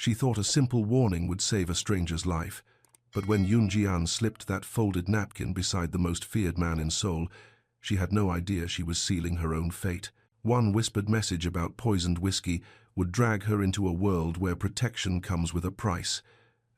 She thought a simple warning would save a stranger's life, but when Yoon Jian slipped that folded napkin beside the most feared man in Seoul, she had no idea she was sealing her own fate. One whispered message about poisoned whiskey would drag her into a world where protection comes with a price,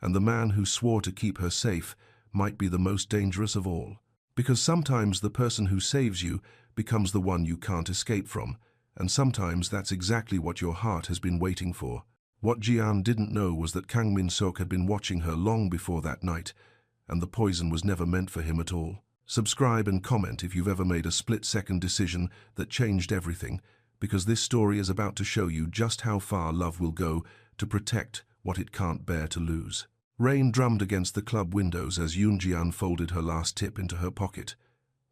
and the man who swore to keep her safe might be the most dangerous of all. Because sometimes the person who saves you becomes the one you can't escape from, and sometimes that's exactly what your heart has been waiting for. What Jian didn't know was that Kang Min-seok had been watching her long before that night, and the poison was never meant for him at all. Subscribe and comment if you've ever made a split-second decision that changed everything, because this story is about to show you just how far love will go to protect what it can't bear to lose. Rain drummed against the club windows as Yoon Jian folded her last tip into her pocket.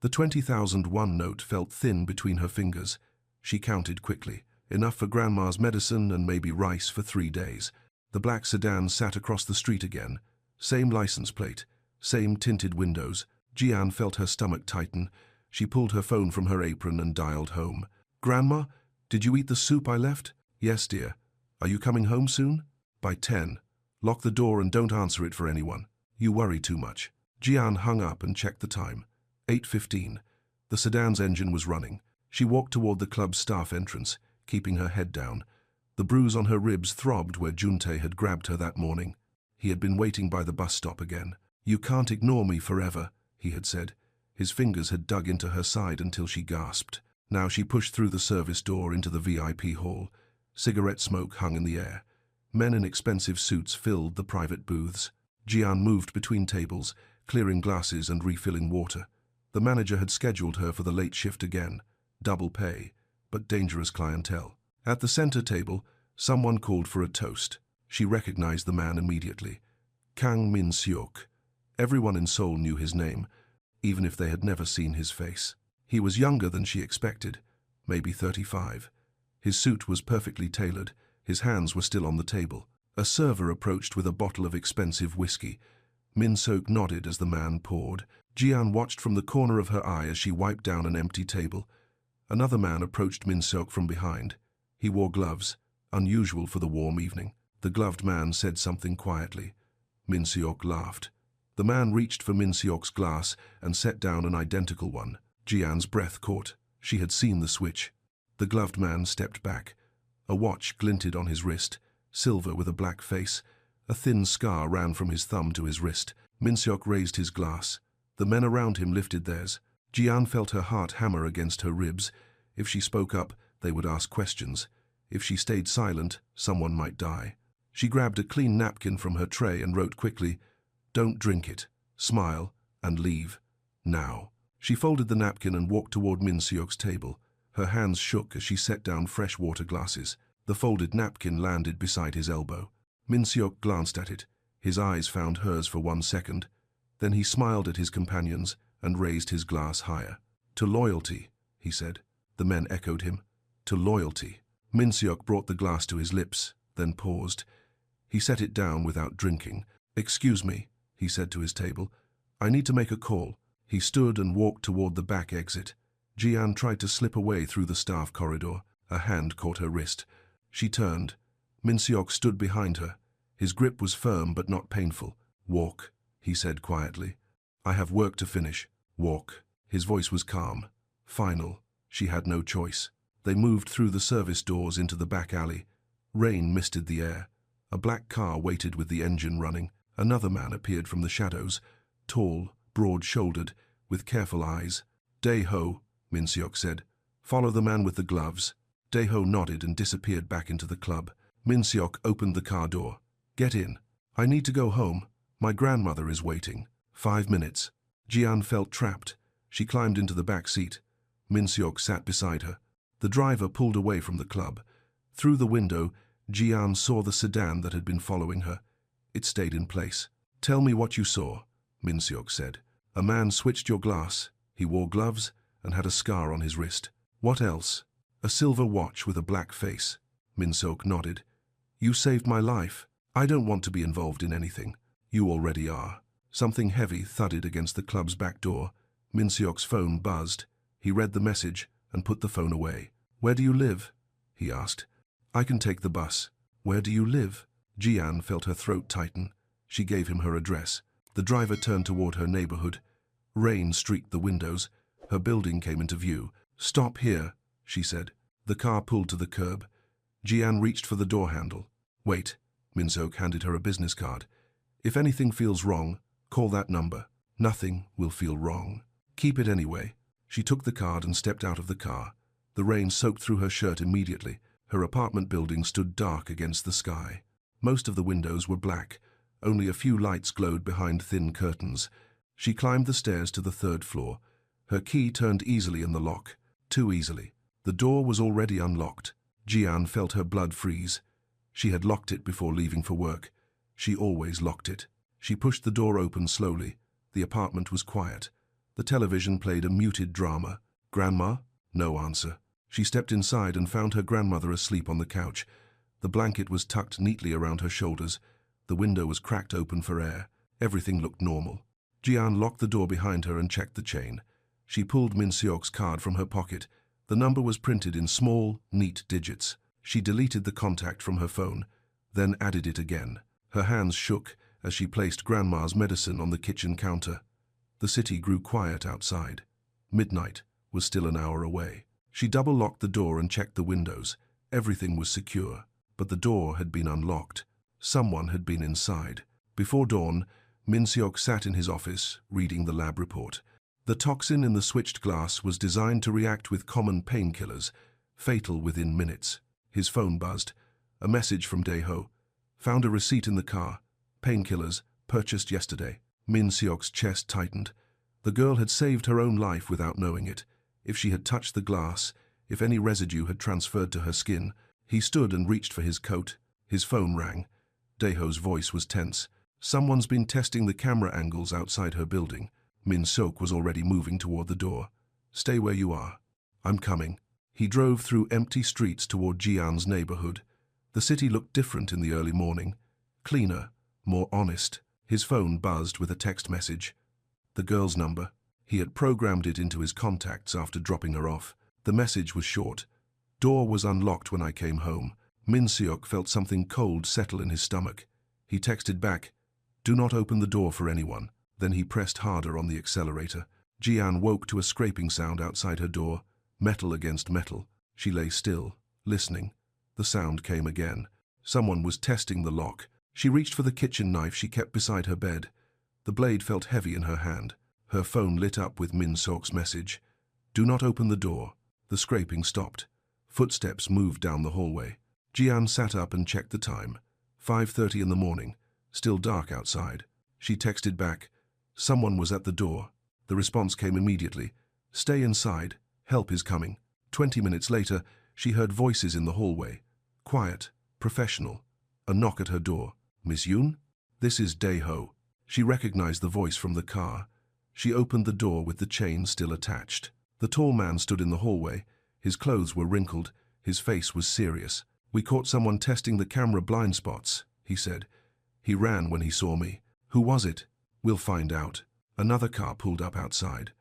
The 20,001 note felt thin between her fingers. She counted quickly. Enough for grandma's medicine and maybe rice for 3 days. The black sedan sat across the street again. Same license plate, same tinted windows. Jian felt her stomach tighten. She pulled her phone from her apron and dialed home. "Grandma, did you eat the soup I left?" "Yes, dear. Are you coming home soon?" "By 10. Lock the door and don't answer it for anyone. You worry too much." Jian hung up and checked the time. 8:15. The sedan's engine was running. She walked toward the club's staff entrance, keeping her head down. The bruise on her ribs throbbed where Juntae had grabbed her that morning. He had been waiting by the bus stop again. "You can't ignore me forever," he had said. His fingers had dug into her side until she gasped. Now she pushed through the service door into the VIP hall. Cigarette smoke hung in the air. Men in expensive suits filled the private booths. Jian moved between tables, clearing glasses and refilling water. The manager had scheduled her for the late shift again. Double pay, but dangerous clientele. At the center table, someone called for a toast. She recognized the man immediately. Kang Min-seok. Everyone in Seoul knew his name, even if they had never seen his face. He was younger than she expected, maybe 35. His suit was perfectly tailored. His hands were still on the table. A server approached with a bottle of expensive whiskey. Min-seok nodded as the man poured. Jian watched from the corner of her eye as she wiped down an empty table. Another man approached Min-seok from behind. He wore gloves, unusual for the warm evening. The gloved man said something quietly. Min-seok laughed. The man reached for Min-seok's glass and set down an identical one. Jian's breath caught. She had seen the switch. The gloved man stepped back. A watch glinted on his wrist, silver with a black face. A thin scar ran from his thumb to his wrist. Min-seok raised his glass. The men around him lifted theirs. Jian felt her heart hammer against her ribs. If she spoke up, they would ask questions. If she stayed silent, someone might die. She grabbed a clean napkin from her tray and wrote quickly, "Don't drink it. Smile and leave. Now." She folded the napkin and walked toward Min-seok's table. Her hands shook as she set down fresh water glasses. The folded napkin landed beside his elbow. Min-seok glanced at it. His eyes found hers for 1 second. Then he smiled at his companions and raised his glass higher. "To loyalty," he said. The men echoed him. "To loyalty." Min-seok brought the glass to his lips, then paused. He set it down without drinking. "Excuse me," he said to his table. "I need to make a call." He stood and walked toward the back exit. Jian tried to slip away through the staff corridor. A hand caught her wrist. She turned. Min-seok stood behind her. His grip was firm but not painful. "Walk," he said quietly. "I have work to finish. Walk." His voice was calm, final. She had no choice. They moved through the service doors into the back alley. Rain misted the air. A black car waited with the engine running. Another man appeared from the shadows, tall, broad-shouldered, with careful eyes. "Dae-ho," Min-seok said. "Follow the man with the gloves." Dae-ho nodded and disappeared back into the club. Min-seok opened the car door. "Get in. I need to go home. My grandmother is waiting." 5 minutes. Jian felt trapped. She climbed into the back seat. Min-seok sat beside her. The driver pulled away from the club. Through the window, Jian saw the sedan that had been following her. It stayed in place. "Tell me what you saw," Min-seok said. "A man switched your glass. He wore gloves and had a scar on his wrist. What else?" "A silver watch with a black face." Min-seok nodded. "You saved my life. I don't want to be involved in anything. You already are." Something heavy thudded against the club's back door. Min-seok's phone buzzed. He read the message and put the phone away. "Where do you live?" he asked. "I can take the bus." "Where do you live?" Jian felt her throat tighten. She gave him her address. The driver turned toward her neighborhood. Rain streaked the windows. Her building came into view. "Stop here," she said. The car pulled to the curb. Jian reached for the door handle. "Wait." Min-seok handed her a business card. "If anything feels wrong, call that number. Nothing will feel wrong. Keep it anyway." She took the card and stepped out of the car. The rain soaked through her shirt immediately. Her apartment building stood dark against the sky. Most of the windows were black. Only a few lights glowed behind thin curtains. She climbed the stairs to the third floor. Her key turned easily in the lock. Too easily. The door was already unlocked. Jian felt her blood freeze. She had locked it before leaving for work. She always locked it. She pushed the door open slowly. The apartment was quiet. The television played a muted drama. "Grandma?" No answer. She stepped inside and found her grandmother asleep on the couch. The blanket was tucked neatly around her shoulders. The window was cracked open for air. Everything looked normal. Jian locked the door behind her and checked the chain. She pulled Min-seok's card from her pocket. The number was printed in small, neat digits. She deleted the contact from her phone, then added it again. Her hands shook as she placed Grandma's medicine on the kitchen counter. The city grew quiet outside. Midnight was still an hour away. She double-locked the door and checked the windows. Everything was secure, but the door had been unlocked. Someone had been inside. Before dawn, Min-seok sat in his office, reading the lab report. The toxin in the switched glass was designed to react with common painkillers, fatal within minutes. His phone buzzed. A message from Dae-ho. "Found a receipt in the car. Painkillers, purchased yesterday." Min-seok's chest tightened. The girl had saved her own life without knowing it. If she had touched the glass, if any residue had transferred to her skin. He stood and reached for his coat. His phone rang. Dae-ho's voice was tense. "Someone's been testing the camera angles outside her building." Min-seok was already moving toward the door. "Stay where you are. I'm coming." He drove through empty streets toward Jian's neighborhood. The city looked different in the early morning. Cleaner, more honest. His phone buzzed with a text message. The girl's number. He had programmed it into his contacts after dropping her off. The message was short. "Door was unlocked when I came home." Min-seok felt something cold settle in his stomach. He texted back, "Do not open the door for anyone." Then he pressed harder on the accelerator. Jian woke to a scraping sound outside her door. Metal against metal. She lay still, listening. The sound came again. Someone was testing the lock. She reached for the kitchen knife she kept beside her bed. The blade felt heavy in her hand. Her phone lit up with Min-seok's message. "Do not open the door." The scraping stopped. Footsteps moved down the hallway. Jian sat up and checked the time. 5:30 in the morning. Still dark outside. She texted back. Someone was at the door. The response came immediately. "Stay inside. Help is coming." 20 minutes later, she heard voices in the hallway. Quiet, professional. A knock at her door. "Miss Yoon?" "This is Dae-ho." She recognized the voice from the car. She opened the door with the chain still attached. The tall man stood in the hallway. His clothes were wrinkled. His face was serious. "We caught someone testing the camera blind spots," he said. "He ran when he saw me." "Who was it?" "We'll find out." Another car pulled up outside.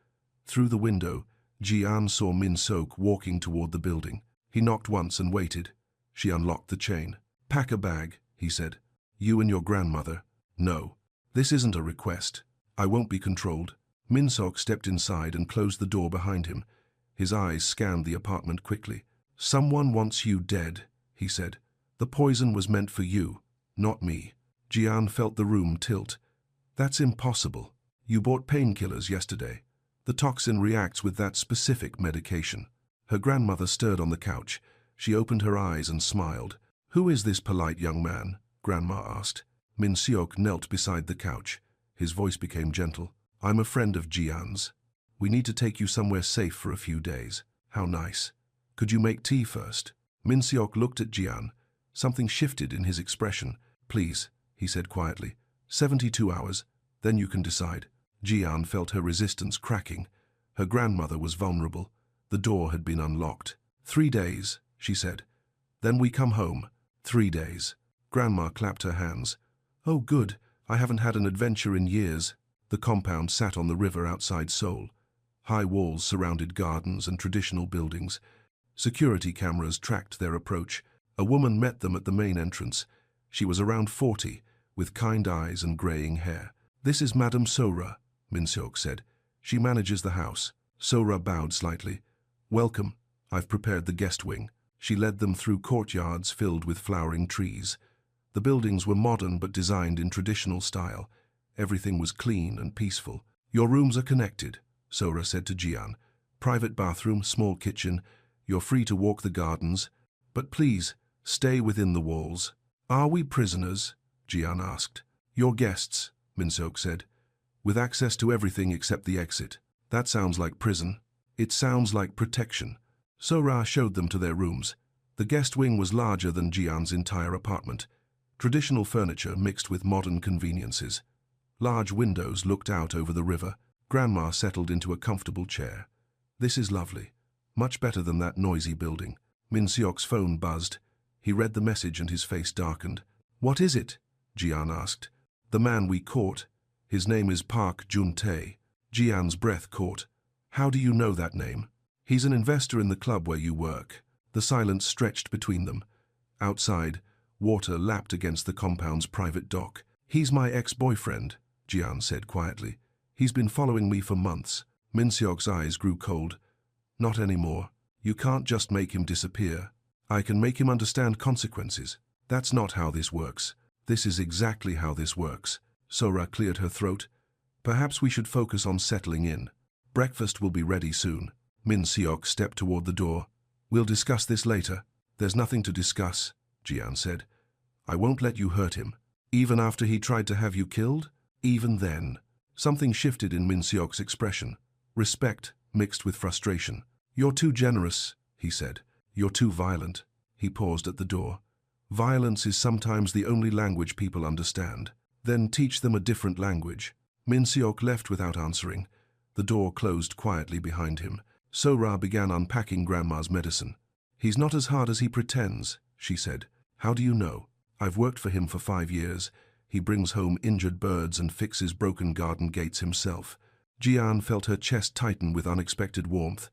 Through the window, Jian saw Min-seok walking toward the building. He knocked once and waited. She unlocked the chain. "Pack a bag," he said. "You and your grandmother." "No. This isn't a request. I won't be controlled." Min-seok stepped inside and closed the door behind him. His eyes scanned the apartment quickly. "Someone wants you dead," he said. "The poison was meant for you, not me." Jian felt the room tilt. "That's impossible. You bought painkillers yesterday. The toxin reacts with that specific medication." Her grandmother stirred on the couch. She opened her eyes and smiled. "Who is this polite young man?" Grandma asked. Min-seok knelt beside the couch. His voice became gentle. "I'm a friend of Jian's. We need to take you somewhere safe for a few days." "How nice. Could you make tea first?" Min-seok looked at Jian. Something shifted in his expression. "Please," he said quietly. 72 hours, then you can decide." Jian felt her resistance cracking. Her grandmother was vulnerable. The door had been unlocked. 3 days, she said. "Then we come home." 3 days. Grandma clapped her hands. "Oh, good. I haven't had an adventure in years." The compound sat on the river outside Seoul. High walls surrounded gardens and traditional buildings. Security cameras tracked their approach. A woman met them at the main entrance. She was around 40, with kind eyes and graying hair. "This is Madame Sora," Min-seok said. "She manages the house." Sora bowed slightly. "Welcome. I've prepared the guest wing." She led them through courtyards filled with flowering trees. The buildings were modern but designed in traditional style. Everything was clean and peaceful. "Your rooms are connected," Sora said to Jian. "Private bathroom, small kitchen. You're free to walk the gardens. But please, stay within the walls." "Are we prisoners?" Jian asked. "Your guests," Min-seok said, "with access to everything except the exit." "That sounds like prison." "It sounds like protection." Sora showed them to their rooms. The guest wing was larger than Jian's entire apartment. Traditional furniture mixed with modern conveniences. Large windows looked out over the river. Grandma settled into a comfortable chair. "This is lovely. Much better than that noisy building." Min-seok's phone buzzed. He read the message and his face darkened. "What is it?" Jian asked. "The man we caught. His name is Park Jun-tae." Jian's breath caught. "How do you know that name?" "He's an investor in the club where you work." The silence stretched between them. Outside, water lapped against the compound's private dock. "He's my ex-boyfriend," Jian said quietly. "He's been following me for months." Min-seok's eyes grew cold. "Not anymore. You can't just make him disappear. I can make him understand consequences." "That's not how this works." "This is exactly how this works." Sora cleared her throat. "Perhaps we should focus on settling in. Breakfast will be ready soon." Min-seok stepped toward the door. "We'll discuss this later." "There's nothing to discuss," Jian said. "I won't let you hurt him." "Even after he tried to have you killed?" "Even then." Something shifted in Min-seok's expression. Respect mixed with frustration. "You're too generous," he said. "You're too violent." He paused at the door. "Violence is sometimes the only language people understand. Then teach them a different language." Min-seok left without answering. The door closed quietly behind him. Sora began unpacking Grandma's medicine. "He's not as hard as he pretends," she said. "How do you know?" "I've worked for him for 5 years. He brings home injured birds and fixes broken garden gates himself." Jian felt her chest tighten with unexpected warmth.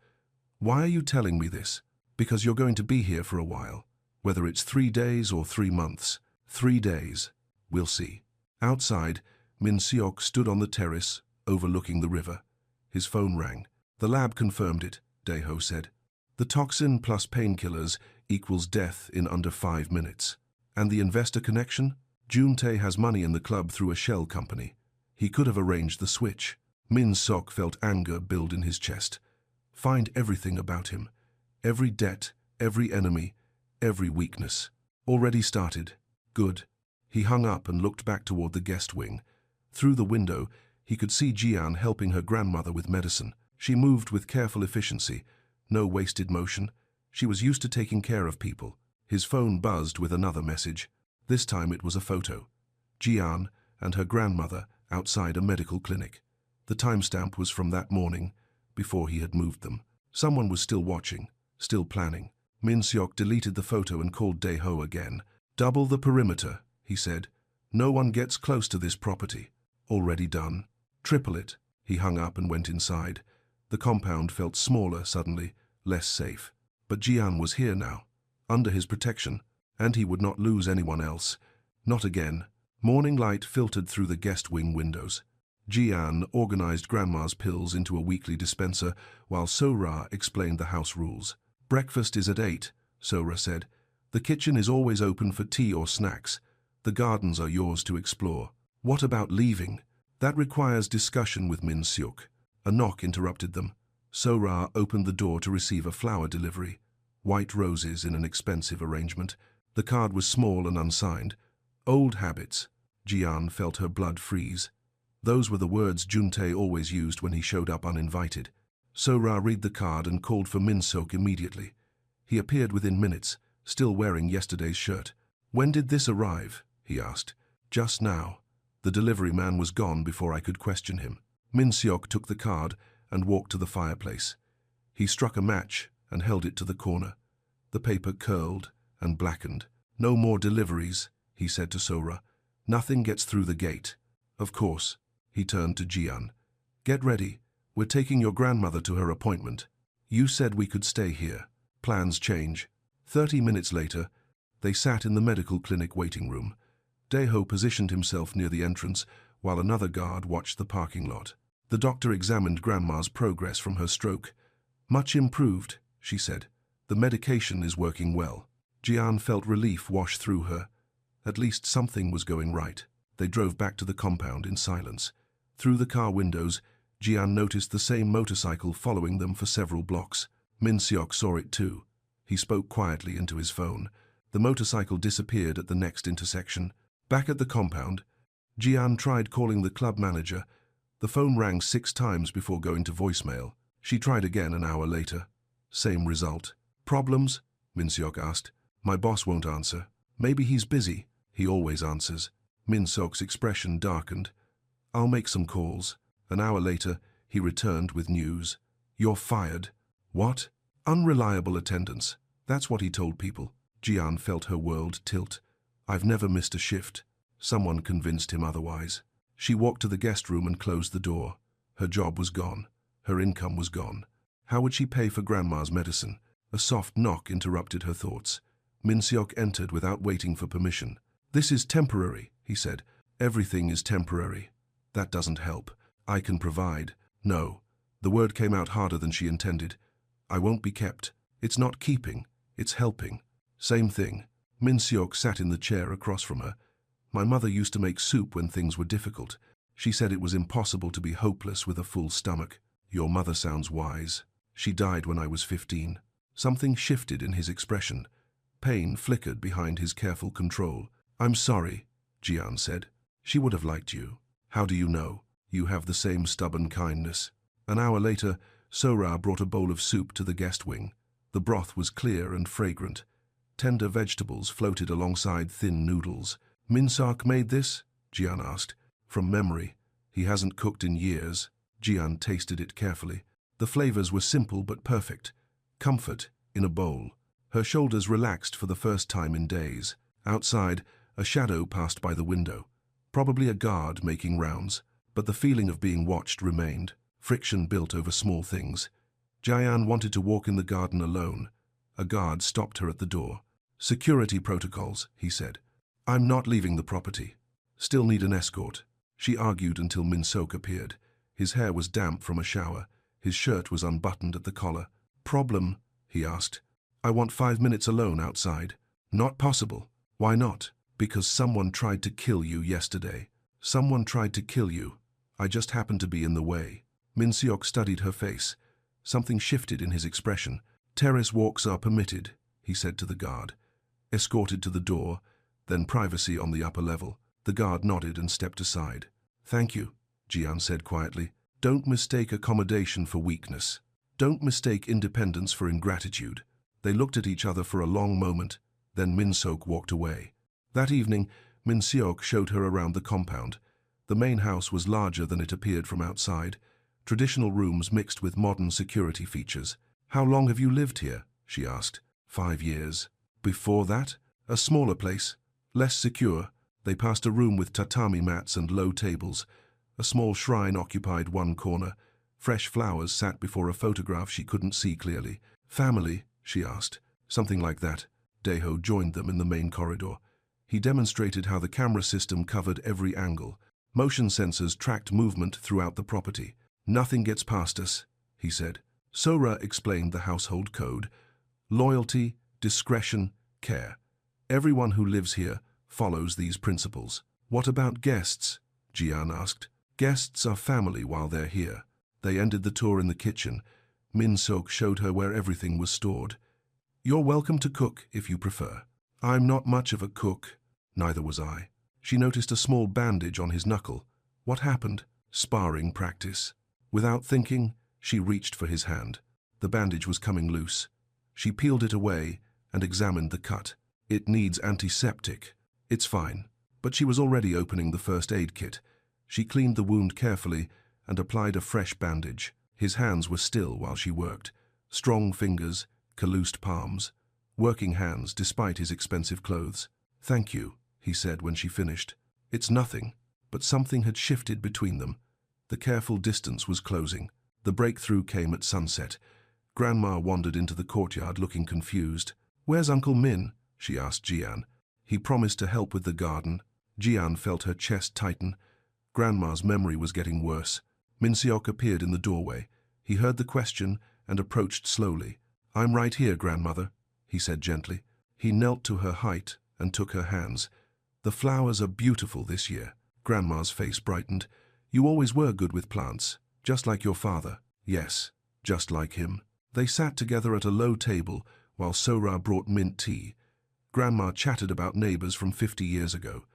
"Why are you telling me this?" "Because you're going to be here for a while. Whether it's 3 days or 3 months. 3 days. We'll see." Outside, Min-seok stood on the terrace, overlooking the river. His phone rang. "The lab confirmed it," Dae-ho said. "The toxin plus painkillers equals death in under 5 minutes." "And the investor connection?" "Jun-tae has money in the club through a shell company. He could have arranged the switch." Min-seok felt anger build in his chest. Find everything about him. Every debt, every enemy, every weakness. "Already started." "Good." He hung up and looked back toward the guest wing. Through the window, he could see Jian helping her grandmother with medicine. She moved with careful efficiency, no wasted motion. She was used to taking care of people. His phone buzzed with another message. This time it was a photo. Jian and her grandmother outside a medical clinic. The timestamp was from that morning, before he had moved them. Someone was still watching, still planning. Min-seok deleted the photo and called Dae-ho again. "Double the perimeter," he said. "No one gets close to this property." "Already done." "Triple it." He hung up and went inside. The compound felt smaller suddenly, less safe. But Jian was here now, under his protection, and he would not lose anyone else. Not again. Morning light filtered through the guest wing windows. Jian organized Grandma's pills into a weekly dispenser, while Sora explained the house rules. "Breakfast is at 8, Sora said. "The kitchen is always open for tea or snacks. The gardens are yours to explore." "What about leaving?" "That requires discussion with Min-seok." A knock interrupted them. Sora opened the door to receive a flower delivery. White roses in an expensive arrangement. The card was small and unsigned. "Old habits." Jian felt her blood freeze. Those were the words Jun-tae always used when he showed up uninvited. Sora read the card and called for Min-seok immediately. He appeared within minutes, still wearing yesterday's shirt. "When did this arrive?" he asked. "Just now." The delivery man was gone before I could question him. Min-seok took the card and walked to the fireplace. He struck a match and held it to the corner. The paper curled and blackened. "No more deliveries," he said to Sora. "Nothing gets through the gate." "Of course." He turned to Jian. "Get ready. We're taking your grandmother to her appointment. You said we could stay here. Plans change." 30 minutes later, they sat in the medical clinic waiting room. Daeho positioned himself near the entrance while another guard watched the parking lot. The doctor examined Grandma's progress from her stroke. "Much improved," she said. "The medication is working well." Jian felt relief wash through her. At least something was going right. They drove back to the compound in silence. Through the car windows, Jian noticed the same motorcycle following them for several blocks. Min Seok saw it too. He spoke quietly into his phone. The motorcycle disappeared at the next intersection. Back at the compound, Jian tried calling the club manager. The phone rang 6 times before going to voicemail. She tried again an hour later. Same result. "Problems?" Min Seok asked. "My boss won't answer." "Maybe he's busy." "He always answers." Min Seok's expression darkened. "I'll make some calls." An hour later, he returned with news. "You're fired." "What?" "Unreliable attendance." That's what he told people. Jian felt her world tilt. "I've never missed a shift." Someone convinced him otherwise. She walked to the guest room and closed the door. Her job was gone. Her income was gone. How would she pay for Grandma's medicine? A soft knock interrupted her thoughts. Min Seok entered without waiting for permission. "This is temporary," he said. "Everything is temporary." "That doesn't help." "I can provide." "No." The word came out harder than she intended. "I won't be kept." "It's not keeping. It's helping." "Same thing." Min Seok sat in the chair across from her. "My mother used to make soup when things were difficult. She said it was impossible to be hopeless with a full stomach." "Your mother sounds wise." "She died when I was 15. Something shifted in his expression. Pain flickered behind his careful control. "I'm sorry," Jian said. "She would have liked you." "How do you know?" "You have the same stubborn kindness." An hour later, Sora brought a bowl of soup to the guest wing. The broth was clear and fragrant. Tender vegetables floated alongside thin noodles. "Min Seok made this?" Jian asked. "From memory. He hasn't cooked in years." Jian tasted it carefully. The flavors were simple but perfect. Comfort in a bowl. Her shoulders relaxed for the first time in days. Outside, a shadow passed by the window. Probably a guard making rounds, but the feeling of being watched remained. Friction built over small things. Jian wanted to walk in the garden alone. A guard stopped her at the door. "Security protocols," he said. "I'm not leaving the property." "Still need an escort." She argued until Min Seok appeared. His hair was damp from a shower. His shirt was unbuttoned at the collar. "Problem?" he asked. "I want 5 minutes alone outside." "Not possible." "Why not?" "Because someone tried to kill you yesterday." "Someone tried to kill you. I just happened to be in the way." Min Seok studied her face. Something shifted in his expression. "Terrace walks are permitted," he said to the guard. "Escorted to the door, then privacy on the upper level." The guard nodded and stepped aside. "Thank you," Jian said quietly. "Don't mistake accommodation for weakness. Don't mistake independence for ingratitude." They looked at each other for a long moment, then Min Seok walked away. That evening, Min Seok showed her around the compound. The main house was larger than it appeared from outside. Traditional rooms mixed with modern security features. "How long have you lived here?" she asked. 5 years. "Before that?" "A smaller place. Less secure." They passed a room with tatami mats and low tables. A small shrine occupied one corner. Fresh flowers sat before a photograph she couldn't see clearly. "Family?" she asked. "Something like that." Daeho joined them in the main corridor. He demonstrated how the camera system covered every angle. Motion sensors tracked movement throughout the property. "Nothing gets past us," he said. Sora explained the household code. Loyalty, discretion, care. Everyone who lives here follows these principles. "What about guests?" Jian asked. "Guests are family while they're here." They ended the tour in the kitchen. Min Seok showed her where everything was stored. "You're welcome to cook if you prefer." "I'm not much of a cook." Neither was I. She noticed a small bandage on his knuckle. "What happened?" "Sparring practice." Without thinking, she reached for his hand. The bandage was coming loose. She peeled it away and examined the cut. "It needs antiseptic." "It's fine." But she was already opening the first aid kit. She cleaned the wound carefully and applied a fresh bandage. His hands were still while she worked. Strong fingers, calloused palms. Working hands despite his expensive clothes. "Thank you," he said when she finished. "It's nothing." But something had shifted between them. The careful distance was closing. The breakthrough came at sunset. Grandma wandered into the courtyard looking confused. "Where's Uncle Min?" she asked Jian. "He promised to help with the garden." Jian felt her chest tighten. Grandma's memory was getting worse. Min Seok appeared in the doorway. He heard the question and approached slowly. "I'm right here, grandmother," he said gently. He knelt to her height and took her hands. "The flowers are beautiful this year." Grandma's face brightened. "You always were good with plants, just like your father." "Yes, just like him." They sat together at a low table while Sora brought mint tea. Grandma chatted about neighbors from 50 years ago.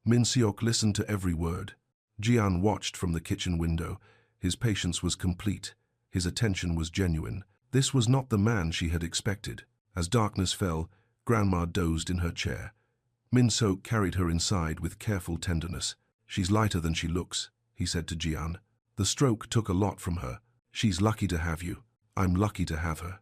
Min Seok listened to every word. Jian watched from the kitchen window. His patience was complete. His attention was genuine. This was not the man she had expected. As darkness fell, Grandma dozed in her chair. Min Seok carried her inside with careful tenderness. "She's lighter than she looks," he said to Jian. "The stroke took a lot from her. She's lucky to have you. I'm lucky to have her."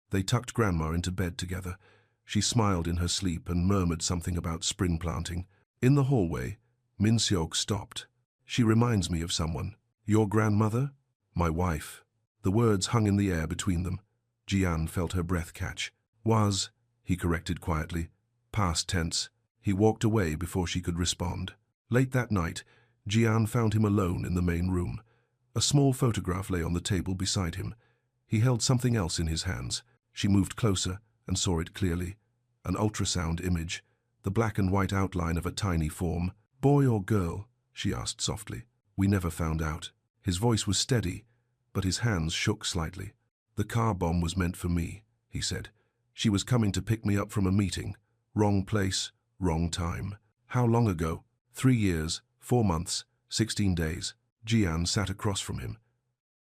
They tucked Grandma into bed together. She smiled in her sleep and murmured something about spring planting. In the hallway, Min Seok stopped. "She reminds me of someone." "Your grandmother?" "My wife." The words hung in the air between them. Jian felt her breath catch. "Was," he corrected quietly. "Past tense." He walked away before she could respond. Late that night, Jian found him alone in the main room. A small photograph lay on the table beside him. He held something else in his hands. She moved closer and saw it clearly. An ultrasound image, the black and white outline of a tiny form. "Boy or girl?" she asked softly. "We never found out." His voice was steady, but his hands shook slightly. "The car bomb was meant for me," he said. "She was coming to pick me up from a meeting. Wrong place, wrong time." "How long ago?" 3 years, 4 months, 16 days. Jian sat across from him.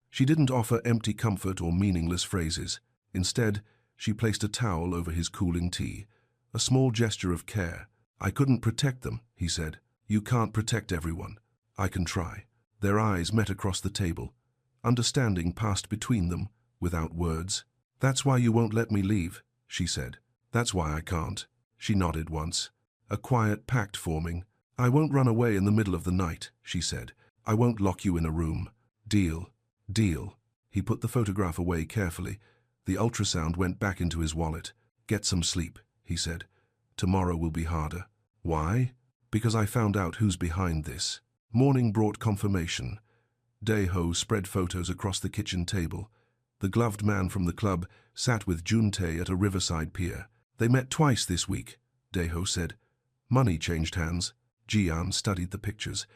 She didn't offer empty comfort or meaningless phrases. Instead, she placed a towel over his cooling tea, a small gesture of care. "I couldn't protect them," he said. "You can't protect everyone. I can try." Their eyes met across the table. Understanding passed between them, without words. "That's why you won't let me leave," she said. "That's why I can't." She nodded once. A quiet pact forming. "I won't run away in the middle of the night," she said. "I won't lock you in a room." "Deal." "Deal." He put the photograph away carefully. The ultrasound went back into his wallet. "Get some sleep," he said. "Tomorrow will be harder." "Why?" "Because I found out who's behind this." Morning brought confirmation. Dae-ho spread photos across the kitchen table. The gloved man from the club sat with Jun-tae at a riverside pier. "They met twice this week," Dae-ho said. Money changed hands. Jian studied the pictures.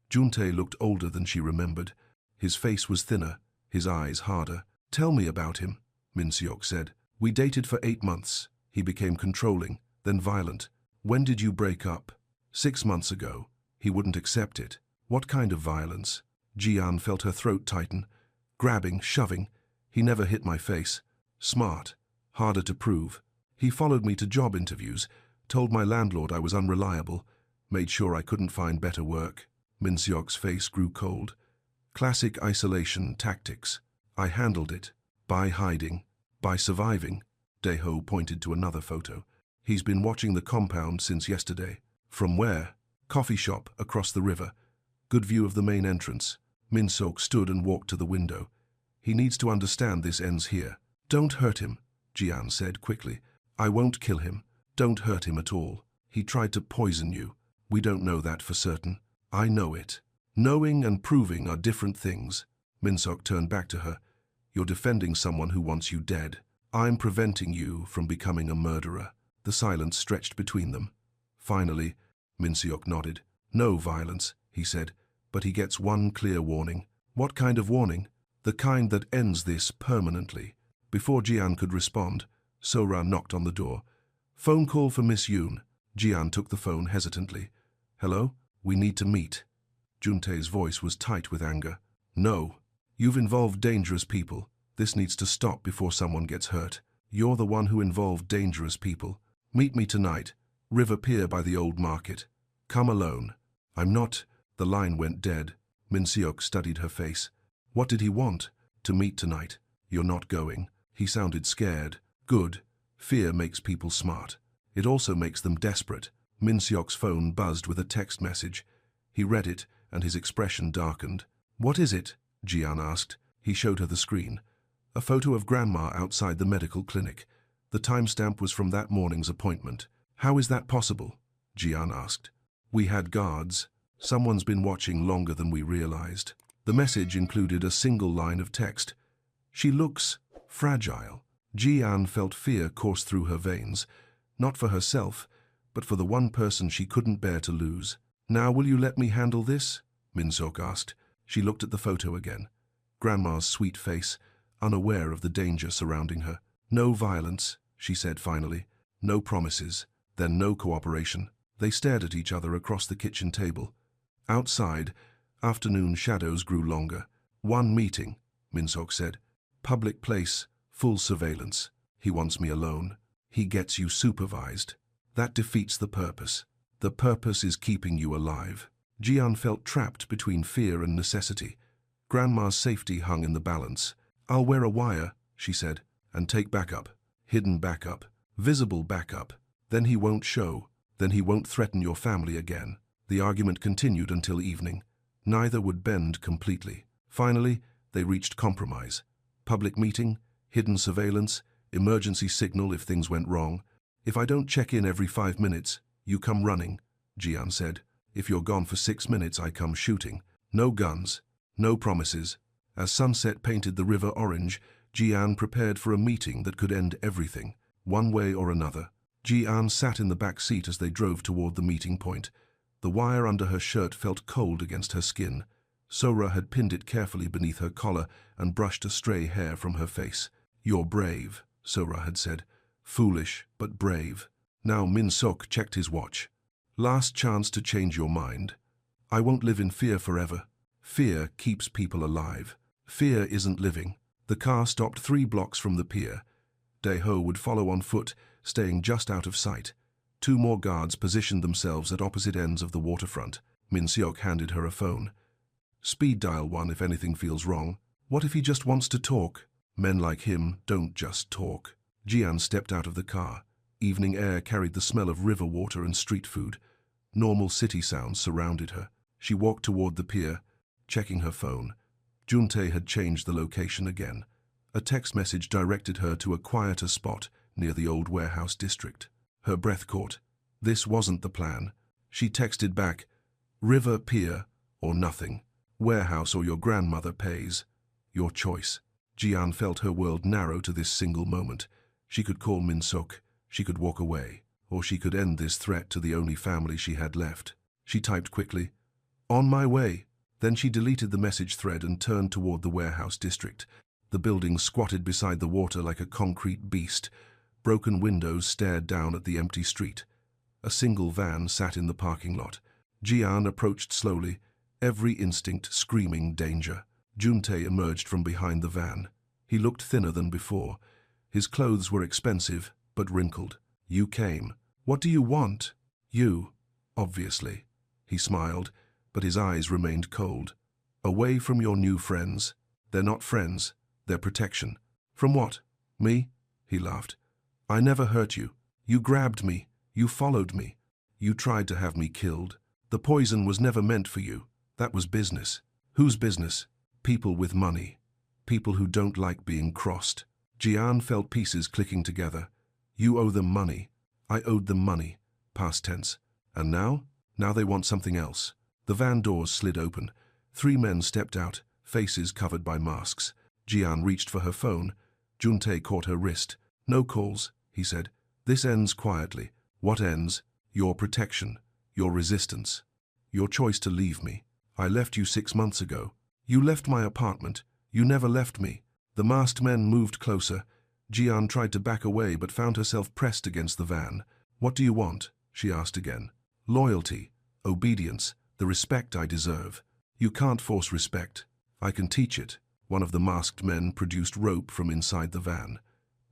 Jun-tae looked older than she remembered. His face was thinner, his eyes harder. "Tell me about him," Min Seok said. "We dated for 8 months. He became controlling, then violent." "When did you break up?" 6 months ago. He wouldn't accept it." "What kind of violence?" Jian felt her throat tighten. "Grabbing, shoving. He never hit my face. Smart. Harder to prove. He followed me to job interviews, told my landlord I was unreliable, made sure I couldn't find better work." Min Seok's face grew cold. "Classic isolation tactics. I handled it. By hiding. By surviving." Dae-ho pointed to another photo. "He's been watching the compound since yesterday." "From where?" "Coffee shop across the river. Good view of the main entrance." Min Seok stood and walked to the window. "He needs to understand this ends here." "Don't hurt him," Jian said quickly. "I won't kill him. Don't hurt him at all. He tried to poison you. We don't know that for certain." "I know it." "Knowing and proving are different things." Min Seok turned back to her. "You're defending someone who wants you dead. I'm preventing you from becoming a murderer." The silence stretched between them. Finally, Min Seok nodded. "No violence," he said, "but he gets one clear warning." "What kind of warning?" "The kind that ends this permanently." Before Jian could respond, Sora knocked on the door. "Phone call for Miss Yoon." Jian took the phone hesitantly. "Hello? We need to meet." Jun-tae's voice was tight with anger. "No. You've involved dangerous people. This needs to stop before someone gets hurt. You're the one who involved dangerous people. Meet me tonight. River Pier by the old market. Come alone." "I'm not." The line went dead. Min Seok studied her face. "What did he want?" "To meet tonight." "You're not going." He sounded scared. "Good. Fear makes people smart. It also makes them desperate." Min Seok's phone buzzed with a text message. He read it, and his expression darkened. "What is it?" Jian asked. He showed her the screen. A photo of Grandma outside the medical clinic. The timestamp was from that morning's appointment. "How is that possible?" Jian asked. We had guards. Someone's been watching longer than we realized. The message included a single line of text. She looks fragile. Ji-an felt fear course through her veins, not for herself, but for the one person she couldn't bear to lose. Now will you let me handle this? Min-seok asked. She looked at the photo again. Grandma's sweet face, unaware of the danger surrounding her. No violence, she said finally. No promises, then no cooperation. They stared at each other across the kitchen table. Outside, afternoon shadows grew longer. One meeting, Min-seok said. Public place, full surveillance. He wants me alone. He gets you supervised. That defeats the purpose. The purpose is keeping you alive. Ji-an felt trapped between fear and necessity. Grandma's safety hung in the balance. I'll wear a wire, she said, and take backup. Hidden backup. Visible backup. Then he won't show. Then he won't threaten your family again. The argument continued until evening. Neither would bend completely. Finally, they reached compromise. Public meeting, hidden surveillance, emergency signal if things went wrong. If I don't check in every 5 minutes, you come running, Ji-an said. If you're gone for 6 minutes, I come shooting. No guns, no promises. As sunset painted the river orange, Ji-an prepared for a meeting that could end everything, one way or another. Ji-an sat in the back seat as they drove toward the meeting point. The wire under her shirt felt cold against her skin. Sora had pinned it carefully beneath her collar and brushed a stray hair from her face. You're brave, Sora had said. Foolish, but brave. Now Min-seok checked his watch. Last chance to change your mind. I won't live in fear forever. Fear keeps people alive. Fear isn't living. The car stopped 3 blocks from the pier. Dae-ho would follow on foot, staying just out of sight. 2 more guards positioned themselves at opposite ends of the waterfront. Min-seok handed her a phone. Speed dial 1 if anything feels wrong. What if he just wants to talk? Men like him don't just talk. Ji-an stepped out of the car. Evening air carried the smell of river water and street food. Normal city sounds surrounded her. She walked toward the pier, checking her phone. Juntae had changed the location again. A text message directed her to a quieter spot near the old warehouse district. Her breath caught. This wasn't the plan. She texted back, River, pier, or nothing. Warehouse or your grandmother pays. Your choice. Ji-an felt her world narrow to this single moment. She could call Min-seok. She could walk away. Or she could end this threat to the only family she had left. She typed quickly, On my way. Then she deleted the message thread and turned toward the warehouse district. The building squatted beside the water like a concrete beast. Broken windows stared down at the empty street. A single van sat in the parking lot. Ji-an approached slowly, every instinct screaming danger. Juntae emerged from behind the van. He looked thinner than before. His clothes were expensive, but wrinkled. You came. What do you want? You, obviously. He smiled, but his eyes remained cold. Away from your new friends. They're not friends. They're protection. From what? Me? He laughed. I never hurt you. You grabbed me. You followed me. You tried to have me killed. The poison was never meant for you. That was business. Whose business? People with money. People who don't like being crossed. Ji-an felt pieces clicking together. You owe them money. I owed them money. Past tense. And now? Now they want something else. The van doors slid open. 3 men stepped out, faces covered by masks. Ji-an reached for her phone. Juntae caught her wrist. No calls, he said. This ends quietly. What ends? Your protection. Your resistance. Your choice to leave me. I left you 6 months ago. You left my apartment. You never left me. The masked men moved closer. Ji-an tried to back away but found herself pressed against the van. What do you want? She asked again. Loyalty. Obedience. The respect I deserve. You can't force respect. I can teach it. One of the masked men produced rope from inside the van.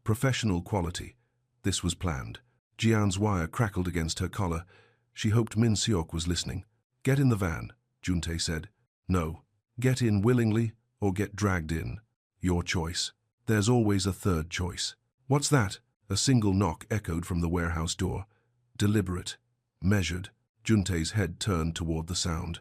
Professional quality. This was planned. Ji-an's wire crackled against her collar. She hoped Min-seok was listening. Get in the van, Juntae said. No. Get in willingly or get dragged in. Your choice. There's always a third choice. What's that? A single knock echoed from the warehouse door. Deliberate. Measured. Juntae's head turned toward the sound.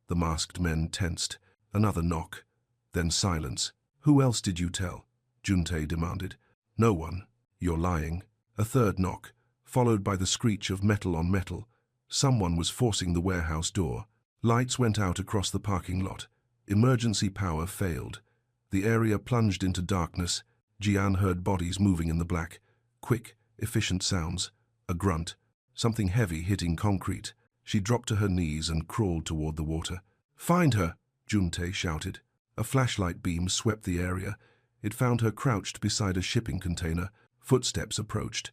The masked men tensed. Another knock. Then silence. Who else did you tell? Juntae demanded. No one. You're lying. A third knock, followed by the screech of metal on metal. Someone was forcing the warehouse door. Lights went out across the parking lot. Emergency power failed. The area plunged into darkness. Jian heard bodies moving in the black. Quick, efficient sounds. A grunt. Something heavy hitting concrete. She dropped to her knees and crawled toward the water. "Find her!" Juntae shouted. A flashlight beam swept the area. It found her crouched beside a shipping container. Footsteps approached.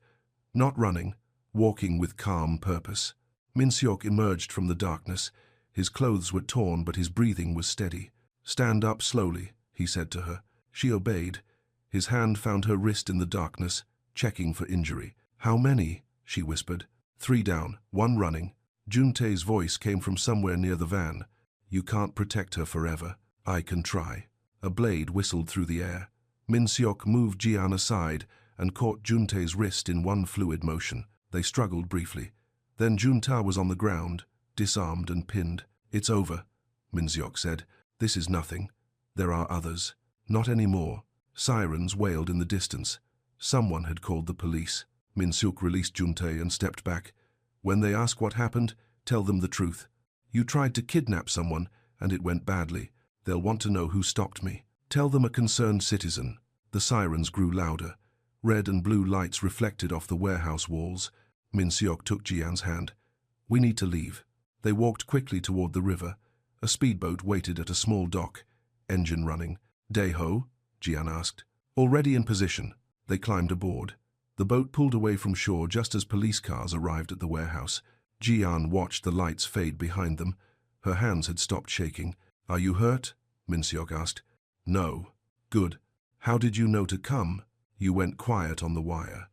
Not running, walking with calm purpose. Min-seok emerged from the darkness. His clothes were torn, but his breathing was steady. "Stand up slowly," he said to her. She obeyed. His hand found her wrist in the darkness, checking for injury. "How many?" she whispered. "3 down, 1 running." Juntae's voice came from somewhere near the van. "You can't protect her forever. I can try." A blade whistled through the air. Min-seok moved Jian aside and caught Juntae's wrist in one fluid motion. They struggled briefly. Then Junta was on the ground, disarmed and pinned. "It's over," Min-seok said. "This is nothing. There are others." Not anymore. Sirens wailed in the distance. Someone had called the police. Min-seok released Juntae and stepped back. "When they ask what happened, tell them the truth. You tried to kidnap someone, and it went badly. They'll want to know who stopped me. Tell them a concerned citizen." The sirens grew louder. Red and blue lights reflected off the warehouse walls. Min-seok took Jian's hand. "We need to leave." They walked quickly toward the river. A speedboat waited at a small dock, engine running. "Dae-ho?" Jian asked. "Already in position." They climbed aboard. The boat pulled away from shore just as police cars arrived at the warehouse. Jian watched the lights fade behind them. Her hands had stopped shaking. "Are you hurt?" Min-seok asked. "No." "Good. How did you know to come?" "You went quiet on the wire.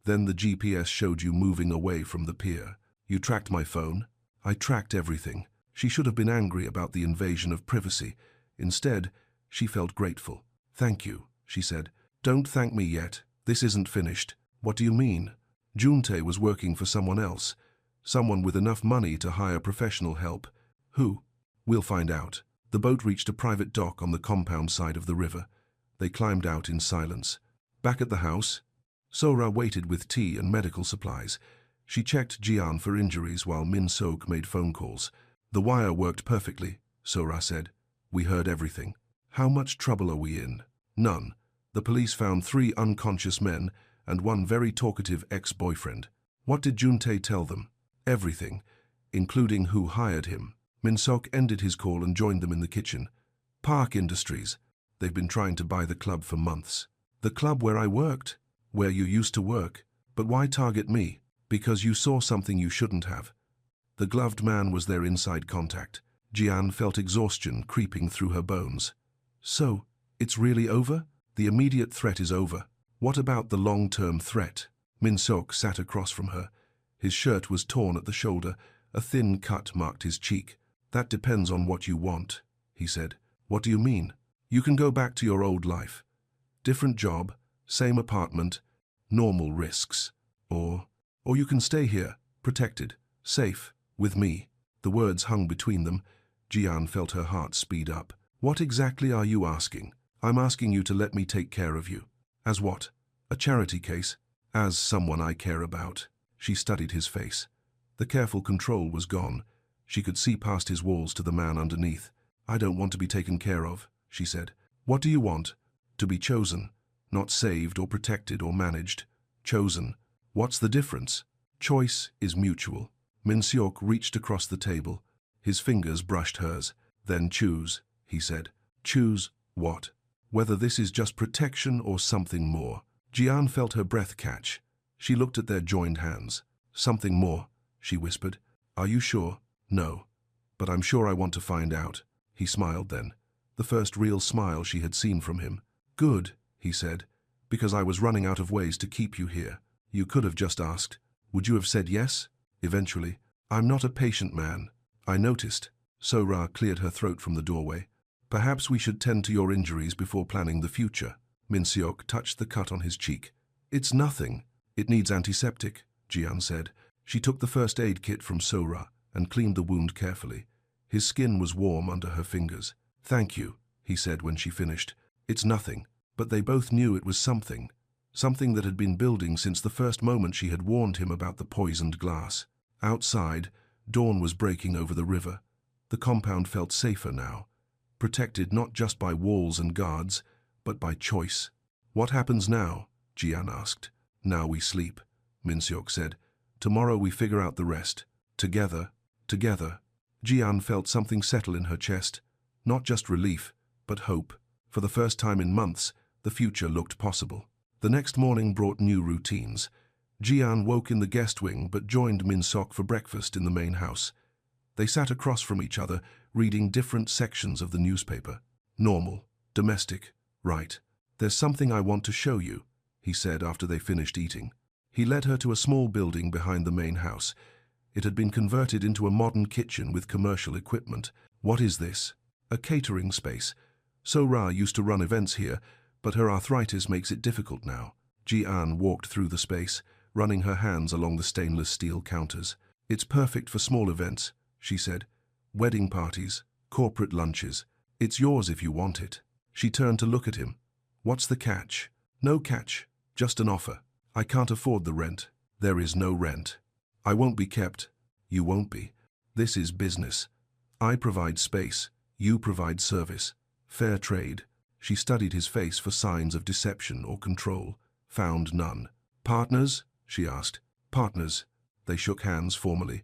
Then the GPS showed you moving away from the pier. You tracked my phone." "I tracked everything." She should have been angry about the invasion of privacy. Instead, she felt grateful. "Thank you," she said. "Don't thank me yet. This isn't finished." "What do you mean?" Juntae was working for someone else. Someone with enough money to hire professional help. "Who?" "We'll find out." The boat reached a private dock on the compound side of the river. They climbed out in silence. Back at the house, Sora waited with tea and medical supplies. She checked Jian for injuries while Min-seok made phone calls. "The wire worked perfectly," Sora said. "We heard everything." "How much trouble are we in?" "None. The police found 3 unconscious men and 1 very talkative ex-boyfriend." "What did Juntae tell them?" "Everything, including who hired him." Min-seok ended his call and joined them in the kitchen. "Park Industries. They've been trying to buy the club for months." "The club where I worked?" "Where you used to work. But why target me?" "Because you saw something you shouldn't have." The gloved man was their inside contact. Jian felt exhaustion creeping through her bones. "So, it's really over?" "The immediate threat is over. What about the long-term threat?" Min-seok sat across from her. His shirt was torn at the shoulder. A thin cut marked his cheek. "That depends on what you want," he said. "What do you mean?" "You can go back to your old life. Different job, same apartment, normal risks. Or you can stay here, protected, safe, with me." The words hung between them. Jian felt her heart speed up. "What exactly are you asking?" "I'm asking you to let me take care of you." "As what? A charity case?" "As someone I care about." She studied his face. The careful control was gone. She could see past his walls to the man underneath. "I don't want to be taken care of," she said. "What do you want?" "To be chosen. Not saved or protected or managed. Chosen." "What's the difference?" "Choice is mutual." Min-seok reached across the table. His fingers brushed hers. "Then choose," he said. "Choose what? Whether this is just protection or something more." Jian felt her breath catch. She looked at their joined hands. "Something more," she whispered. "Are you sure?" "No. But I'm sure I want to find out." He smiled then. The first real smile she had seen from him. "Good," he said, "because I was running out of ways to keep you here. You could have just asked. Would you have said yes? Eventually. I'm not a patient man." "I noticed." Sora cleared her throat from the doorway. "Perhaps we should tend to your injuries before planning the future." Min-seok touched the cut on his cheek. "It's nothing. It needs antiseptic," Jian said. She took the first aid kit from Sora and cleaned the wound carefully. His skin was warm under her fingers. "Thank you," he said when she finished. "It's nothing." But they both knew it was something. Something that had been building since the first moment she had warned him about the poisoned glass. Outside, Dawn was breaking over the river. The compound felt safer now, protected not just by walls and guards, but by choice. "What happens now?" Jian asked. "Now we sleep," Min-seok said. "Tomorrow we figure out the rest. Together, together." Jian felt something settle in her chest. Not just relief, but hope. For the first time in months, the future looked possible. The next morning brought new routines. Jian woke in the guest wing but joined Min-seok for breakfast in the main house. They sat across from each other, reading different sections of the newspaper. Normal, domestic, right. "There's something I want to show you," he said after they finished eating. He led her to a small building behind the main house. It had been converted into a modern kitchen with commercial equipment. "What is this?" "A catering space. So-ra used to run events here, but her arthritis makes it difficult now." Jian walked through the space, running her hands along the stainless steel counters. "It's perfect for small events," she said. "Wedding parties, corporate lunches. It's yours if you want it." She turned to look at him. "What's the catch?" "No catch, just an offer. I can't afford the rent." "There is no rent. I won't be kept. You won't be. This is business. I provide space. You provide service. Fair trade." She studied his face for signs of deception or control. Found none. "Partners?" she asked. "Partners." They shook hands formally.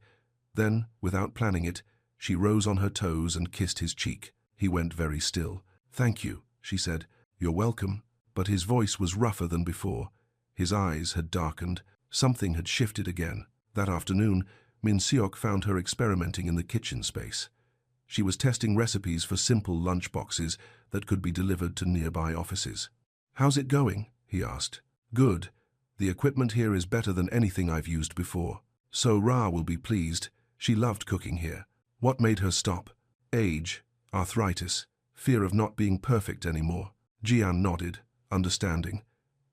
Then, without planning it, she rose on her toes and kissed his cheek. He went very still. "Thank you," she said. "You're welcome." But his voice was rougher than before. His eyes had darkened. Something had shifted again. That afternoon, Min-seok found her experimenting in the kitchen space. She was testing recipes for simple lunch boxes that could be delivered to nearby offices. "How's it going?" he asked. "Good. The equipment here is better than anything I've used before. So-ra will be pleased. She loved cooking here." What made her stop? Age, arthritis, fear of not being perfect anymore. Jian nodded, understanding.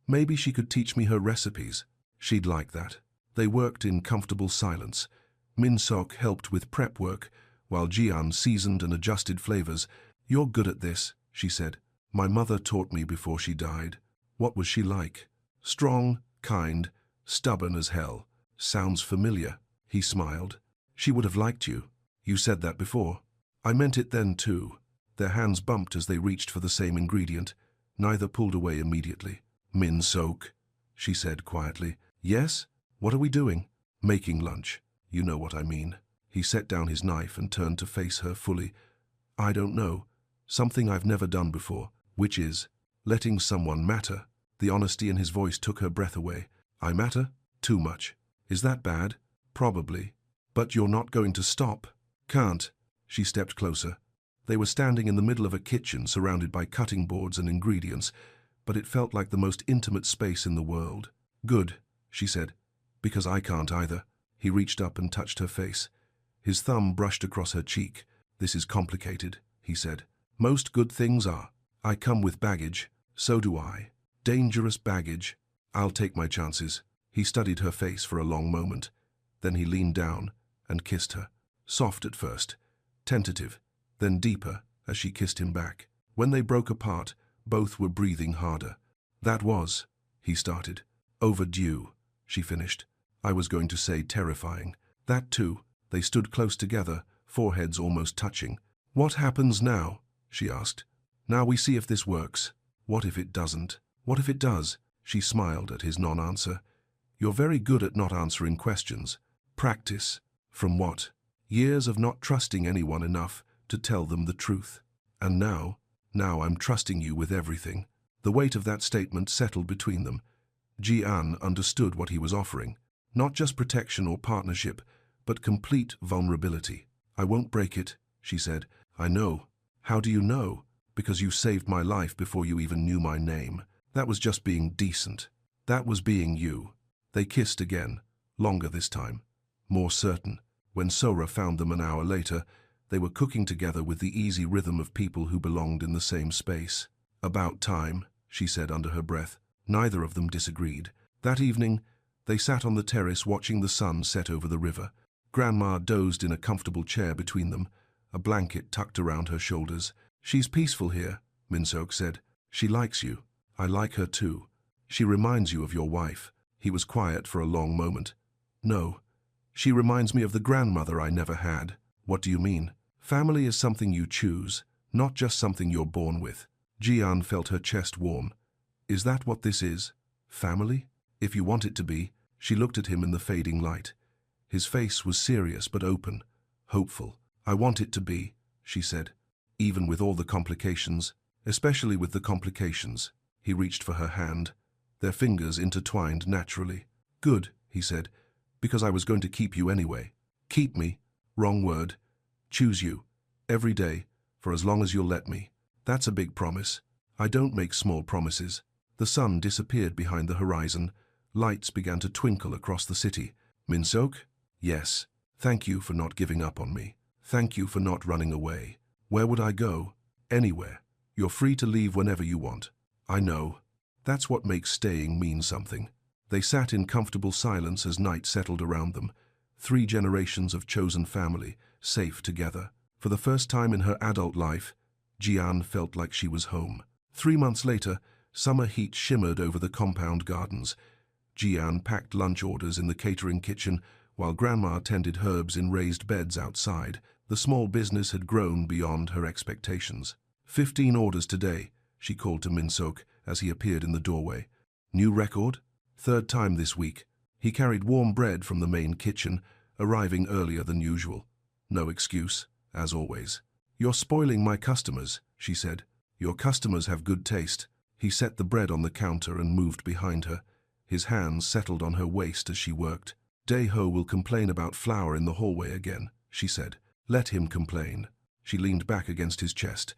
Maybe she could teach me her recipes. She'd like that. They worked in comfortable silence. Min-seok helped with prep work, while Jian seasoned and adjusted flavors. "You're good at this," she said. "My mother taught me before she died." "What was she like?" "Strong, kind, stubborn as hell." "Sounds familiar." He smiled. "She would have liked you." "You said that before." "I meant it then too." Their hands bumped as they reached for the same ingredient. Neither pulled away immediately. "Min-seok," she said quietly. "Yes? What are we doing?" "Making lunch. You know what I mean." He set down his knife and turned to face her fully. "I don't know. Something I've never done before, which is letting someone matter." The honesty in his voice took her breath away. "I matter? Too much. Is that bad?" "Probably. But you're not going to stop." "Can't." She stepped closer. They were standing in the middle of a kitchen surrounded by cutting boards and ingredients, but it felt like the most intimate space in the world. "Good," she said, "because I can't either." He reached up and touched her face. His thumb brushed across her cheek. "This is complicated," he said. "Most good things are. I come with baggage. So do I. Dangerous baggage. I'll take my chances." He studied her face for a long moment. Then he leaned down and kissed her. Soft at first, tentative, then deeper as she kissed him back. When they broke apart, both were breathing harder. "That was," he started. "Overdue," she finished. "I was going to say terrifying." "That too." They stood close together, foreheads almost touching. "What happens now?" she asked. "Now we see if this works. What if it doesn't?" "What if it does?" She smiled at his non-answer. "You're very good at not answering questions." "Practice." "From what?" "Years of not trusting anyone enough to tell them the truth. And now I'm trusting you with everything." The weight of that statement settled between them. Jian understood what he was offering. Not just protection or partnership, but complete vulnerability. "I won't break it," she said. "I know." "How do you know?" "Because you saved my life before you even knew my name." That was just being decent. That was being you. They kissed again, longer this time, more certain. When So-ra found them an hour later, they were cooking together with the easy rhythm of people who belonged in the same space. "About time," she said under her breath. Neither of them disagreed. That evening, they sat on the terrace watching the sun set over the river. Grandma dozed in a comfortable chair between them, a blanket tucked around her shoulders. "She's peaceful here," Min-seok said. "She likes you." "I like her too. She reminds you of your wife." He was quiet for a long moment. "No, She reminds me of the grandmother I never had. What do you mean? Family is something you choose, not just something you're born with. Jian felt her chest warm. Is that what this is? Family? If you want it to be. She looked at him in the fading light. His face was serious but open, hopeful. I want it to be, she said, even with all the complications, especially with the complications. He reached for her hand. Their fingers intertwined naturally. Good, he said, because I was going to keep you anyway. Keep me? Wrong word. Choose you. Every day, for as long as you'll let me. That's a big promise. I don't make small promises. The sun disappeared behind the horizon. Lights began to twinkle across the city. Min-seok? Yes. Thank you for not giving up on me. Thank you for not running away. Where would I go? Anywhere. You're free to leave whenever you want. I know. That's what makes staying mean something. They sat in comfortable silence as night settled around them. 3 generations of chosen family, safe together. For the first time in her adult life, Jian felt like she was home. 3 months later, summer heat shimmered over the compound gardens. Jian packed lunch orders in the catering kitchen, while Grandma tended herbs in raised beds outside. The small business had grown beyond her expectations. 15 orders today, she called to Min-seok as he appeared in the doorway. New record? 3rd time this week. He carried warm bread from the main kitchen, arriving earlier than usual. No excuse, as always. You're spoiling my customers, she said. Your customers have good taste. He set the bread on the counter and moved behind her. His hands settled on her waist as she worked. Dae-ho will complain about flour in the hallway again, she said. Let him complain. She leaned back against his chest.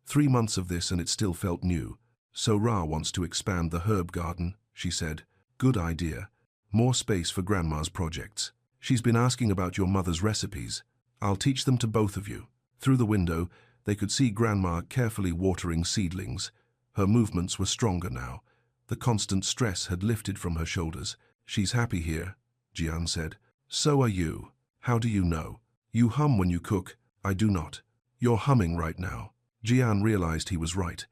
3 months of this and it still felt new. So Ra wants to expand the herb garden, she said. Good idea. More space for Grandma's projects. She's been asking about your mother's recipes. I'll teach them to both of you. Through the window, they could see Grandma carefully watering seedlings. Her movements were stronger now. The constant stress had lifted from her shoulders. She's happy here, Jian said. So are you. How do you know? You hum when you cook. I do not. You're humming right now. Jian realized he was right.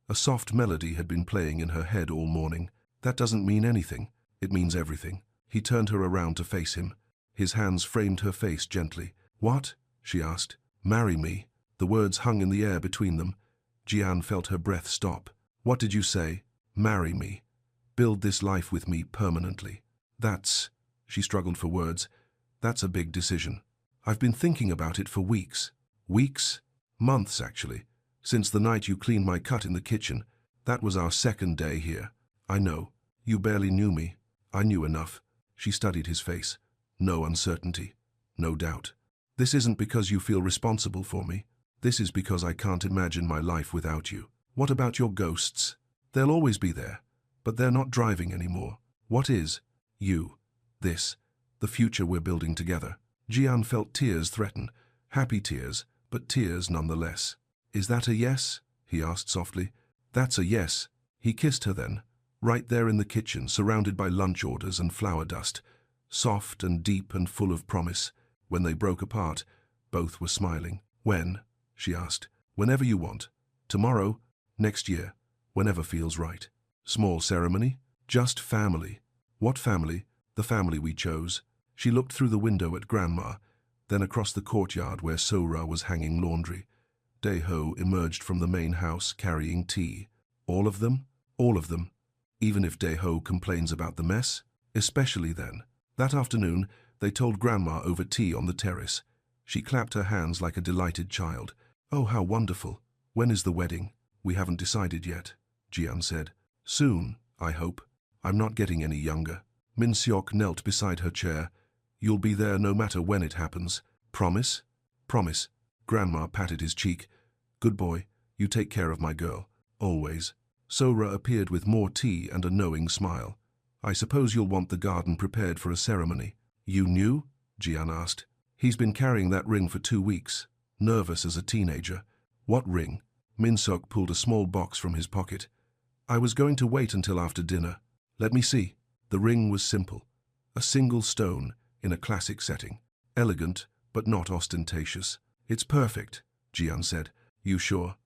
A soft melody had been playing in her head all morning. That doesn't mean anything. It means everything. He turned her around to face him. His hands framed her face gently. What? She asked. Marry me. The words hung in the air between them. Jian felt her breath stop. What did you say? Marry me. Build this life with me permanently. That's, she struggled for words, that's a big decision. I've been thinking about it for weeks. Weeks? Months, actually. Since the night you cleaned my cut in the kitchen. That was our 2nd day here. I know. You barely knew me. I knew enough. She studied his face. No uncertainty. No doubt. This isn't because you feel responsible for me. This is because I can't imagine my life without you. What about your ghosts? They'll always be there, but they're not driving anymore. What is? You. This. The future we're building together. Jian felt tears threaten. Happy tears, but tears nonetheless. Is that a yes? He asked softly. That's a yes. He kissed her then, right there in the kitchen, surrounded by lunch orders and flour dust. Soft and deep and full of promise. When they broke apart, both were smiling. When? She asked. Whenever you want. Tomorrow? Next year? Whenever feels right. Small ceremony? Just family. What family? The family we chose. She looked through the window at Grandma, then across the courtyard where Sora was hanging laundry. Dae-ho emerged from the main house carrying tea. All of them? All of them. Even if Dae-ho complains about the mess? Especially then. That afternoon, they told Grandma over tea on the terrace. She clapped her hands like a delighted child. Oh, how wonderful. When is the wedding? We haven't decided yet, Jian said. Soon, I hope. I'm not getting any younger. Min-seok knelt beside her chair. You'll be there no matter when it happens. Promise? Promise. Grandma patted his cheek. Good boy, you take care of my girl. Always. Sora appeared with more tea and a knowing smile. I suppose you'll want the garden prepared for a ceremony. You knew? Jian asked. He's been carrying that ring for 2 weeks. Nervous as a teenager. What ring? Min-seok pulled a small box from his pocket. I was going to wait until after dinner. Let me see. The ring was simple. A single stone in a classic setting. Elegant, but not ostentatious. It's perfect, Jian said. You sure?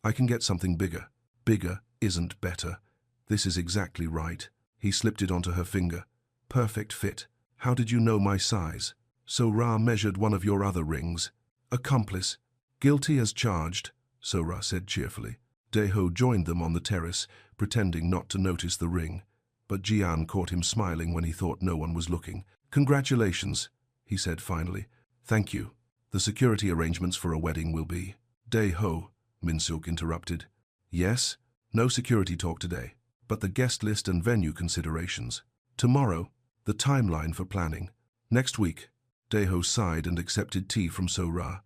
I can get something bigger. Bigger isn't better. This is exactly right. He slipped it onto her finger. Perfect fit. How did you know my size? So-ra measured one of your other rings. Accomplice. Guilty as charged, So-ra said cheerfully. Dae-ho joined them on the terrace, pretending not to notice the ring. But Jian caught him smiling when he thought no one was looking. Congratulations, he said finally. Thank you. The security arrangements for a wedding will be. Dae-ho, Min-seok interrupted. Yes? No security talk today. But the guest list and venue considerations. Tomorrow, the timeline for planning. Next week. Dae-ho sighed and accepted tea from So-ra.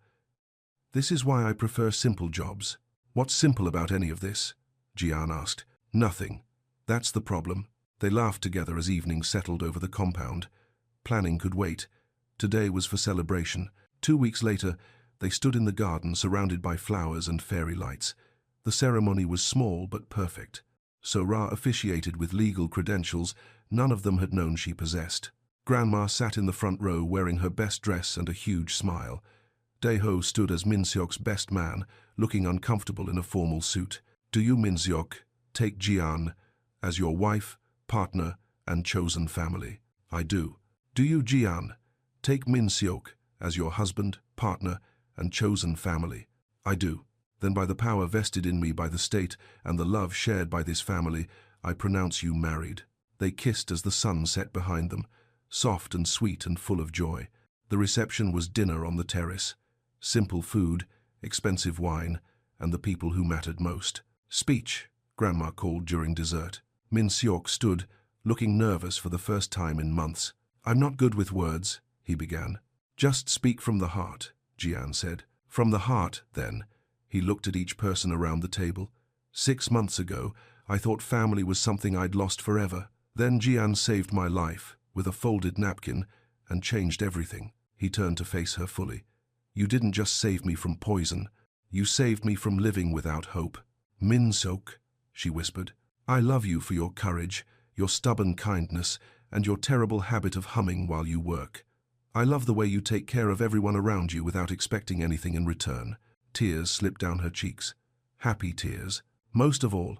This is why I prefer simple jobs. What's simple about any of this? Jian asked. Nothing. That's the problem. They laughed together as evening settled over the compound. Planning could wait. Today was for celebration. 2 weeks later, they stood in the garden surrounded by flowers and fairy lights. The ceremony was small but perfect. So-ra officiated with legal credentials none of them had known she possessed. Grandma sat in the front row wearing her best dress and a huge smile. Dae-ho stood as Min-seok's best man, looking uncomfortable in a formal suit. Do you, Min-seok, take Jian as your wife, partner, and chosen family? I do. Do you, Jian, take Min-seok as your husband, partner, and chosen family? I do. Then by the power vested in me by the state and the love shared by this family, I pronounce you married. They kissed as the sun set behind them, soft and sweet and full of joy. The reception was dinner on the terrace. Simple food, expensive wine, and the people who mattered most. Speech, Grandma called during dessert. Min-seok stood, looking nervous for the first time in months. I'm not good with words, he began. Just speak from the heart, Jian said. From the heart, then. He looked at each person around the table. 6 months ago, I thought family was something I'd lost forever. Then Jian saved my life, with a folded napkin, and changed everything. He turned to face her fully. You didn't just save me from poison. You saved me from living without hope. Min-seok, she whispered, I love you for your courage, your stubborn kindness, and your terrible habit of humming while you work. I love the way you take care of everyone around you without expecting anything in return. Tears slipped down her cheeks. Happy tears. Most of all,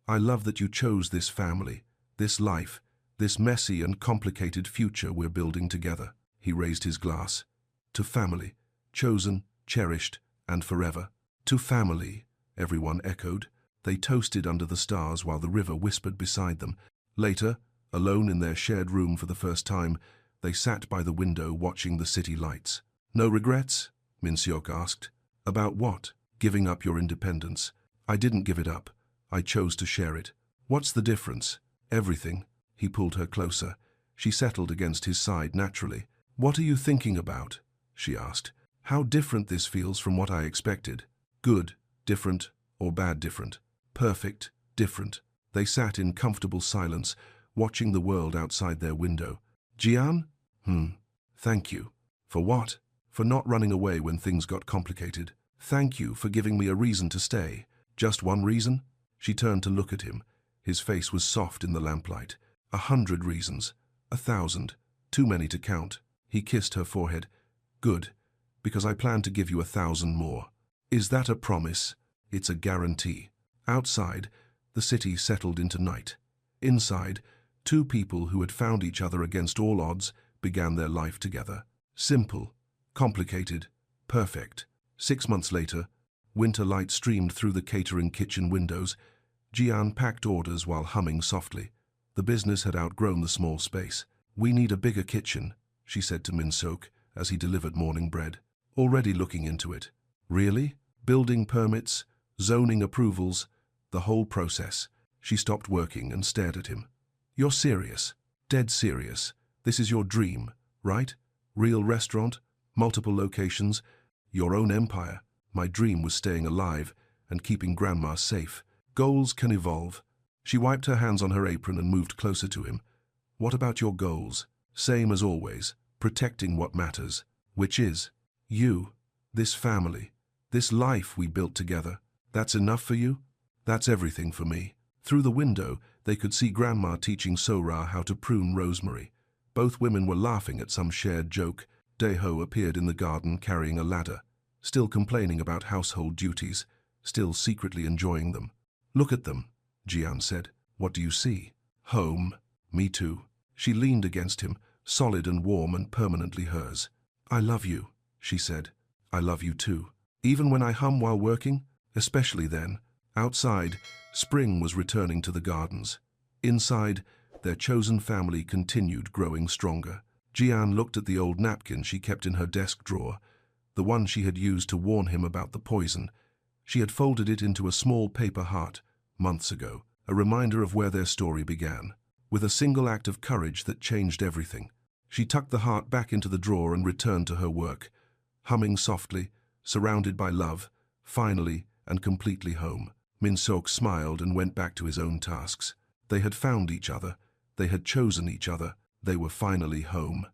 I love that you chose this family, this life, this messy and complicated future we're building together. He raised his glass. To family, chosen, cherished, and forever. To family, everyone echoed. They toasted under the stars while the river whispered beside them. Later, alone in their shared room for the first time, they sat by the window watching the city lights. No regrets? Min-seok asked. About what? Giving up your independence. I didn't give it up. I chose to share it. What's the difference? Everything. He pulled her closer. She settled against his side naturally. What are you thinking about? She asked. How different this feels from what I expected. Good, different, or bad different. Perfect, different. They sat in comfortable silence, watching the world outside their window. Jian? Thank you. For what? For not running away when things got complicated. Thank you for giving me a reason to stay. Just one reason? She turned to look at him. His face was soft in the lamplight. 100 reasons. 1,000. Too many to count. He kissed her forehead. Good, because I plan to give you 1,000 more. Is that a promise? It's a guarantee. Outside, the city settled into night. Inside, 2 people who had found each other against all odds began their life together. Simple, complicated, perfect. 6 months later, winter light streamed through the catering kitchen windows. Jian packed orders while humming softly. The business had outgrown the small space. We need a bigger kitchen, she said to Min-seok as he delivered morning bread. Already looking into it. Really? Building permits, zoning approvals, the whole process. She stopped working and stared at him. You're serious. Dead serious. This is your dream, right? Real restaurant, multiple locations, your own empire. My dream was staying alive and keeping Grandma safe. Goals can evolve. She wiped her hands on her apron and moved closer to him. What about your goals? Same as always, protecting what matters. Which is you, this family, this life we built together. That's enough for you? That's everything for me. Through the window, they could see Grandma teaching So-ra how to prune rosemary. Both women were laughing at some shared joke. Dae-ho appeared in the garden carrying a ladder, still complaining about household duties, still secretly enjoying them. Look at them, Jian said. What do you see? Home. Me too. She leaned against him, solid and warm and permanently hers. I love you, she said. I love you too. Even when I hum while working, especially then. Outside, spring was returning to the gardens. Inside, their chosen family continued growing stronger. Jian looked at the old napkin she kept in her desk drawer, the one she had used to warn him about the poison. She had folded it into a small paper heart, months ago, a reminder of where their story began. With a single act of courage that changed everything, she tucked the heart back into the drawer and returned to her work, humming softly, surrounded by love, finally and completely home. Min-sok smiled and went back to his own tasks. They had found each other. They had chosen each other. They were finally home.